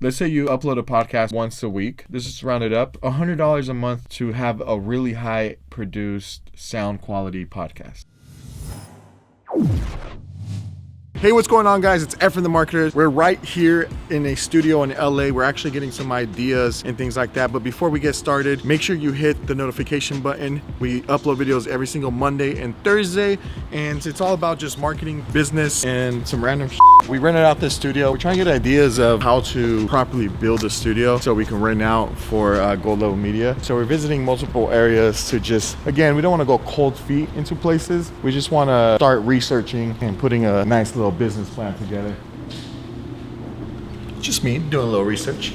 Let's say you upload a podcast once a week. This is rounded up $100 a month to have a really high produced sound quality podcast. Hey, what's going on, guys? It's Efren the Marketer. We're right here in a studio in LA. We're actually getting some ideas and things like that. But before we get started, make sure you hit the notification button. We upload videos every single Monday and Thursday, and it's all about just marketing, business, and some random shit. We rented out this studio. We're trying to get ideas of how to properly build a studio so we can rent out for Gold Level Media. So we're visiting multiple areas to just, again, we don't want to go cold feet into places. We just want to start researching and putting a nice little business plan together. Just me doing a little research.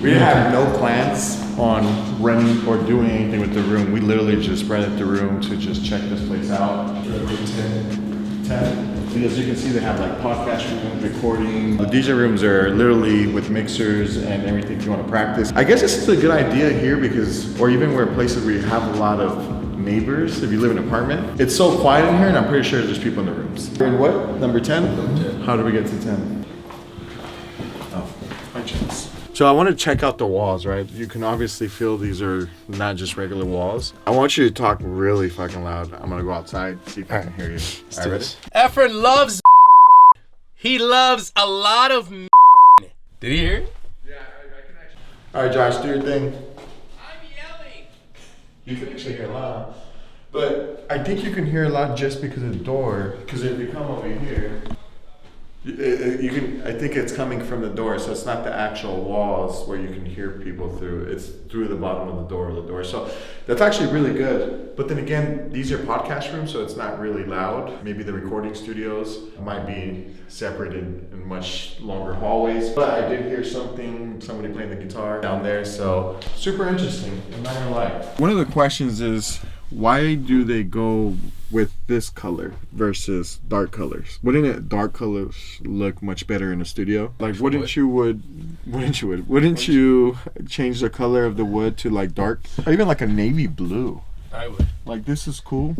We have no plans on renting or doing anything with the room. We literally just rented the room to just check this place out. 10. As you can see, they have like podcast rooms, recording. The DJ rooms are literally with mixers and everything if you want to practice. I guess this is a good idea here because, or even where places where you have a lot of neighbors, if you live in an apartment. It's so quiet in here and I'm pretty sure there's people in the rooms. We're in what? Number 10? Number 10. How do we get to 10? Oh, by chance. So I want to check out the walls, right? You can obviously feel these are not just regular walls. I want you to talk really fucking loud. I'm going to go outside, see if I can hear you. All right, ready? Efren loves He loves a lot of Did he hear it? Yeah, I can actually. All right, Josh, do your thing. I'm yelling. You can actually hear loud. But I think you can hear a lot just because of the door. Because if you come over here, you can. I think it's coming from the door, so it's not the actual walls where you can hear people through. It's through the bottom of the door. So that's actually really good. But then again, these are podcast rooms, so it's not really loud. Maybe the recording studios might be separated in much longer hallways. But I did hear somebody playing the guitar down there. So super interesting. I'm not gonna lie. One of the questions is, why do they go with this color versus dark colors? Wouldn't dark colors look much better in a studio? Like, wouldn't you change the color of the wood to like dark, or even like a navy blue? I would. Like, this is cool.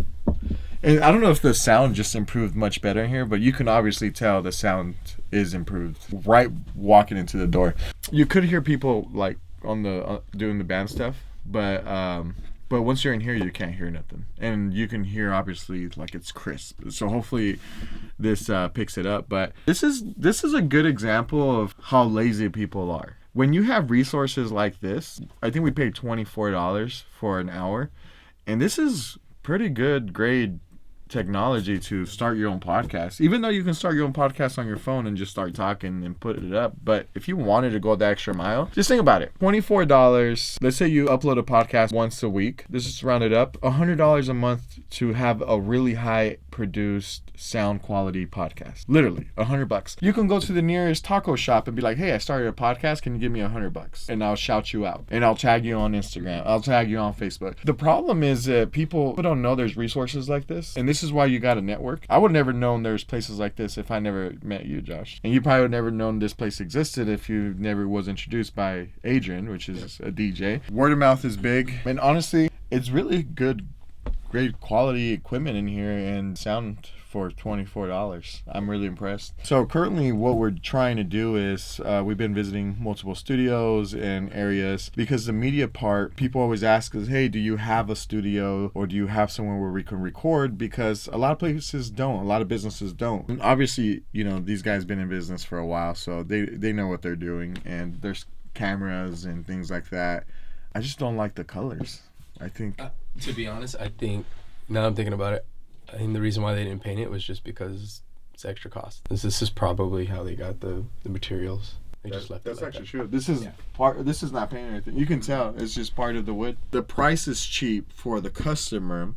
And I don't know if the sound just improved much better in here, but you can obviously tell the sound is improved right walking into the door. You could hear people like on the doing the band stuff, but once you're in here, you can't hear nothing. And you can hear, obviously, like it's crisp. So hopefully this picks it up. But this is a good example of how lazy people are. When you have resources like this, I think we paid $24 for an hour. And this is pretty good grade technology to start your own podcast, even though you can start your own podcast on your phone and just start talking and put it up. But if you wanted to go the extra mile, just think about it. $24. Let's say you upload a podcast once a week. This is rounded up $100 a month to have a really high produced sound quality podcast. Literally $100. You can go to the nearest taco shop and be like, hey, I started a podcast, can you give me $100? And I'll shout you out and I'll tag you on Instagram, I'll tag you on Facebook. The problem is that people don't know there's resources like this, and this is why you got a network. I would never known there's places like this if I never met you, Josh, and you probably would never known this place existed if you never was introduced by Adrian, which is a DJ. Word of mouth is big, and honestly, it's really good, great quality equipment in here and sound for $24. I'm really impressed. So currently what we're trying to do is we've been visiting multiple studios and areas, because the media part, people always ask us, hey, do you have a studio or do you have somewhere where we can record? Because a lot of places don't, a lot of businesses don't. And obviously, you know, these guys been in business for a while, so they know what they're doing, and there's cameras and things like that. I just don't like the colors. I think To be honest, I think, now I'm thinking about it, I think the reason why they didn't paint it was just because it's extra cost. This is probably how they got the materials. They just left that's it like actually that. true. This is part. This is not painted or anything. You can tell it's just part of the wood. The price is cheap for the customer,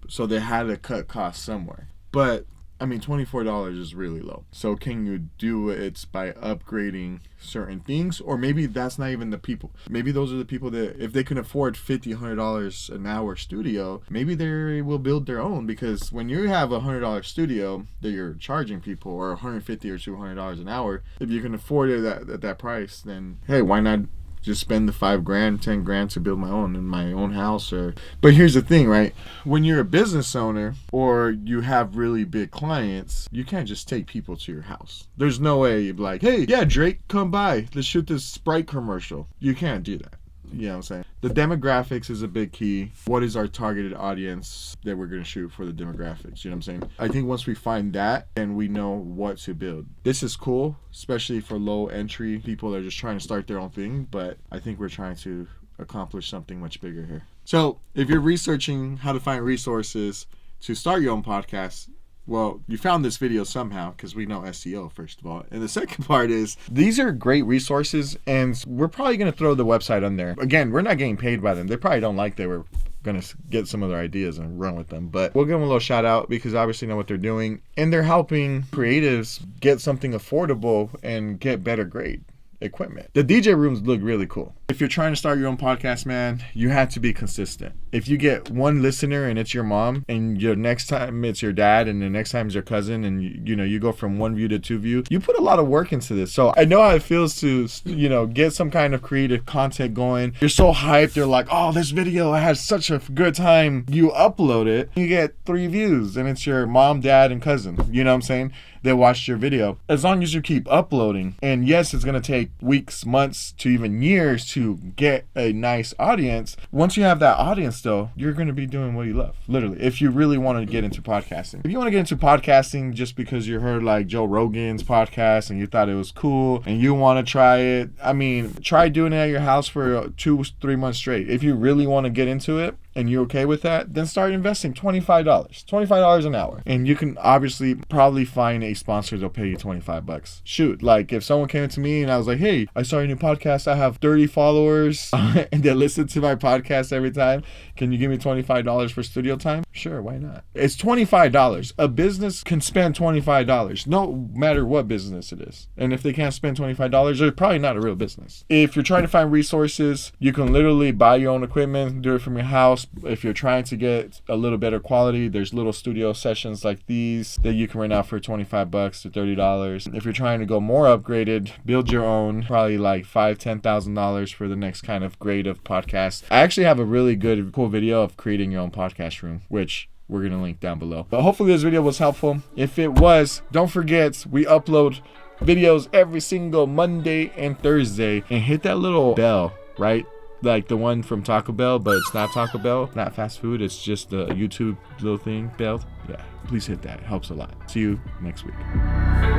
so they had to cut costs somewhere. But I mean, $24 is really low. So can you do it by upgrading certain things? Or maybe that's not even the people. Maybe those are the people that, if they can afford $50, $100 an hour studio, maybe they will build their own. Because when you have a $100 studio that you're charging people, or $150 or $200 an hour, if you can afford it at that price, then hey, why not just spend the $5,000, $10,000 to build my own in my own house. But here's the thing, right? When you're a business owner or you have really big clients, you can't just take people to your house. There's no way you'd be like, hey, yeah, Drake, come by. Let's shoot this Sprite commercial. You can't do that. You know what I'm saying? The demographics is a big key. What is our targeted audience that we're going to shoot for the demographics? You know what I'm saying? I think once we find that, and we know what to build. This is cool, especially for low entry people that are just trying to start their own thing. But I think we're trying to accomplish something much bigger here. So if you're researching how to find resources to start your own podcast, well, you found this video somehow because we know SEO, first of all. And the second part is these are great resources, and we're probably going to throw the website on there. Again, we're not getting paid by them. They probably don't like that we're going to get some of their ideas and run with them. But we'll give them a little shout out because obviously know what they're doing. And they're helping creatives get something affordable and get better grade equipment. The DJ rooms look really cool. If you're trying to start your own podcast, man, you have to be consistent. If you get one listener and it's your mom, and your next time it's your dad, and the next time it's your cousin, and you go from 1 view to 2 view, you put a lot of work into this. So I know how it feels to get some kind of creative content going. You're so hyped. You're like, oh, this video, I had such a good time. You upload it, you get 3 views, and it's your mom, dad, and cousin. You know what I'm saying? They watched your video. As long as you keep uploading, and yes, it's gonna take weeks, months, to even years to get a nice audience. Once you have that audience though, you're gonna be doing what you love, literally, if you really want to get into podcasting. If you want to get into podcasting just because you heard like Joe Rogan's podcast and you thought it was cool and you want to try it, I mean, try doing it at your house for 2-3 months straight. If you really want to get into it and you're okay with that, then start investing $25 an hour, and you can obviously probably find a sponsor that'll pay you $25. Shoot, like if someone came to me and I was like, hey, I started a new podcast, I have 30 followers and they listen to my podcast every time, can you give me $25 for studio time? Sure, why not? It's $25. A business can spend $25 no matter what business it is, and if they can't spend $25, they're probably not a real business. If you're trying to find resources, you can literally buy your own equipment, do it from your house. If you're trying to get a little better quality, there's little studio sessions like these that you can rent out for $25 to $30. If you're trying to go more upgraded, build your own, probably like $5,000-$10,000 for the next kind of grade of podcast. I actually have a really good, cool video of creating your own podcast room, which we're going to link down below. But hopefully this video was helpful. If it was, don't forget, we upload videos every single Monday and Thursday, and hit that little bell, right? Like the one from Taco Bell, but it's not Taco Bell, not fast food. It's just the YouTube little thing, bell. Yeah, please hit that. It helps a lot. See you next week.